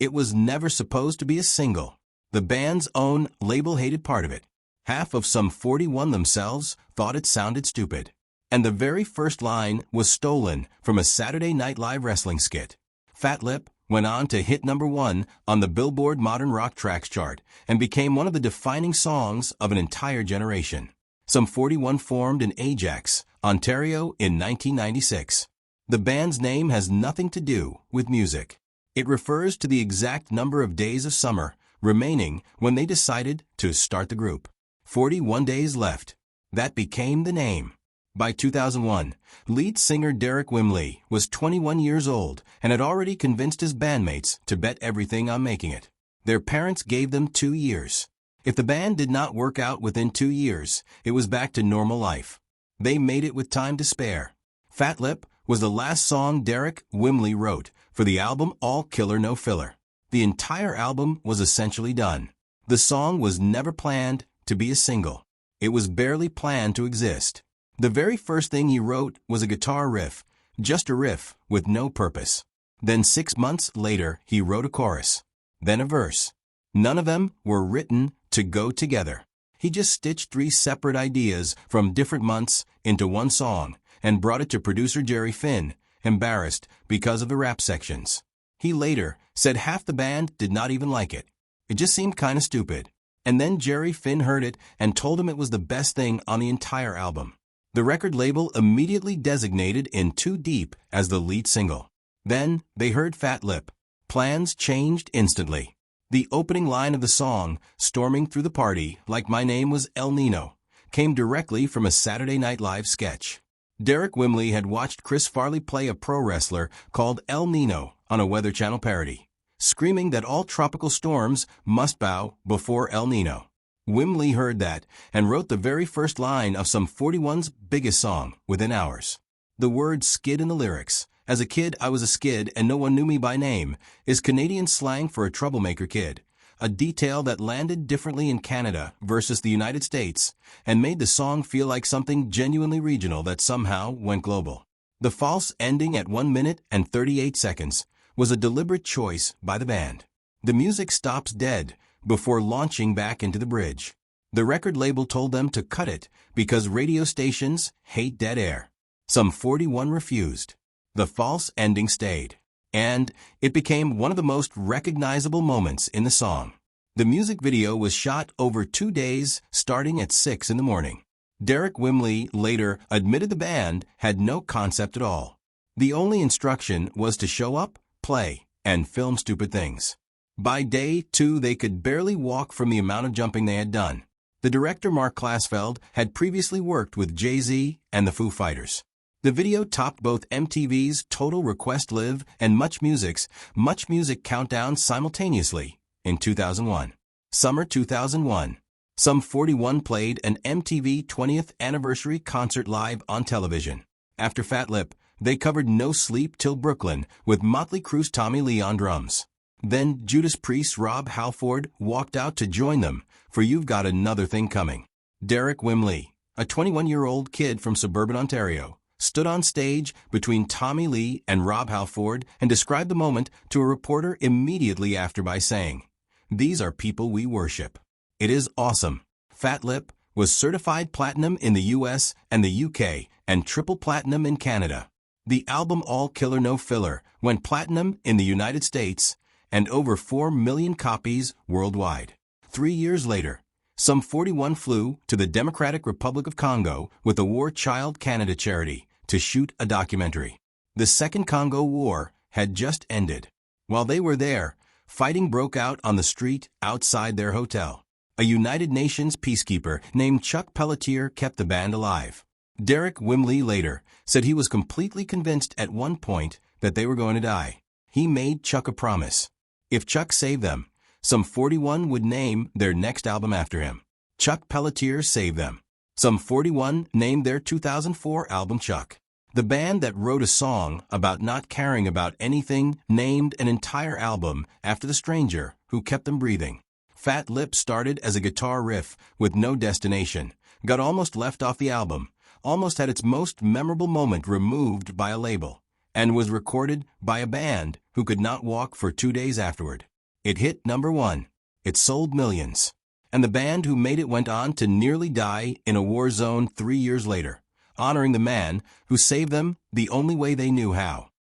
It was never supposed to be a single. The band's own label hated part of it. Half of Sum 41 themselves thought it sounded stupid. And the very first line was stolen from a Saturday Night Live wrestling skit. Fat Lip went on to hit #1 on the Billboard Modern Rock Tracks chart and became one of the defining songs of an entire generation. Sum 41 formed in Ajax, Ontario in 1996. The band's name has nothing to do with music. It refers to the exact number of days of summer remaining when they decided to start the group. 41 days left. That became the name. By 2001, lead singer Derek Wimley was 21 years old and had already convinced his bandmates to bet everything on making it. Their parents gave them 2 years. If the band did not work out within 2 years, it was back to normal life. They made it with time to spare. Fat Lip was the last song Derek Wimley wrote for the album All Killer No Filler. The entire album was essentially done. The song was never planned to be a single. It was barely planned to exist. The very first thing he wrote was a guitar riff, just a riff with no purpose. Then 6 months later, he wrote a chorus, then a verse. None of them were written to go together. He just stitched 3 separate ideas from different months into one song and brought it to producer Jerry Finn, embarrassed because of the rap sections. He later said half the band did not even like it. It just seemed kinda stupid. And then Jerry Finn heard it and told him it was the best thing on the entire album. The record label immediately designated In Too Deep as the lead single. Then they heard Fat Lip. Plans changed instantly. The opening line of the song, storming through the party like my name was El Nino, came directly from a Saturday Night Live sketch. Derek Wimley had watched Chris Farley play a pro wrestler called El Nino on a Weather Channel parody, screaming that all tropical storms must bow before El Nino. Wimley heard that and wrote the very first line of Sum 41's biggest song within hours. The word skid in the lyrics, as a kid I was a skid and no one knew me by name, is Canadian slang for a troublemaker kid, a detail that landed differently in Canada versus the United States and made the song feel like something genuinely regional that somehow went global. The false ending at 1 minute and 38 seconds was a deliberate choice by the band. The music stops dead before launching back into the bridge. The record label told them to cut it because radio stations hate dead air. Sum 41 refused. The false ending stayed. And it became one of the most recognizable moments in the song. The music video was shot over 2 days, starting at 6 in the morning. Derek Wimley later admitted the band had no concept at all. The only instruction was to show up, play, and film stupid things. By day 2, they could barely walk from the amount of jumping they had done. The director Mark Klasfeld had previously worked with Jay-Z and the Foo Fighters. The video topped both MTV's Total Request Live and Much Music's Much Music Countdown simultaneously in 2001. Summer 2001. Sum 41 played an MTV 20th anniversary concert live on television. After Fat Lip, they covered No Sleep Till Brooklyn with Motley Crue's Tommy Lee on drums. Then Judas Priest's Rob Halford walked out to join them for You've Got Another Thing Coming. Derek Wimley, a 21-year-old kid from suburban Ontario, stood on stage between Tommy Lee and Rob Halford and described the moment to a reporter immediately after by saying, "These are people we worship. It is awesome." Fat Lip was certified platinum in the US and the UK and triple platinum in Canada. The album All Killer No Filler went platinum in the United States and over 4 million copies worldwide. 3 years later, Sum 41 flew to the Democratic Republic of Congo with the War Child Canada charity to shoot a documentary. The Second Congo War had just ended. While they were there, fighting broke out on the street outside their hotel. A United Nations peacekeeper named Chuck Pelletier kept the band alive. Derek Wimley later said he was completely convinced at one point that they were going to die. He made Chuck a promise. If Chuck saved them, Sum 41 would name their next album after him. Chuck Pelletier saved them. Sum 41 named their 2004 album Chuck. The band that wrote a song about not caring about anything named an entire album after the stranger who kept them breathing. Fat Lip started as a guitar riff with no destination, got almost left off the album, almost had its most memorable moment removed by a label, and was recorded by a band who could not walk for 2 days afterward. It hit number 1. It sold millions. And the band who made it went on to nearly die in a war zone 3 years later, honoring the man who saved them the only way they knew how.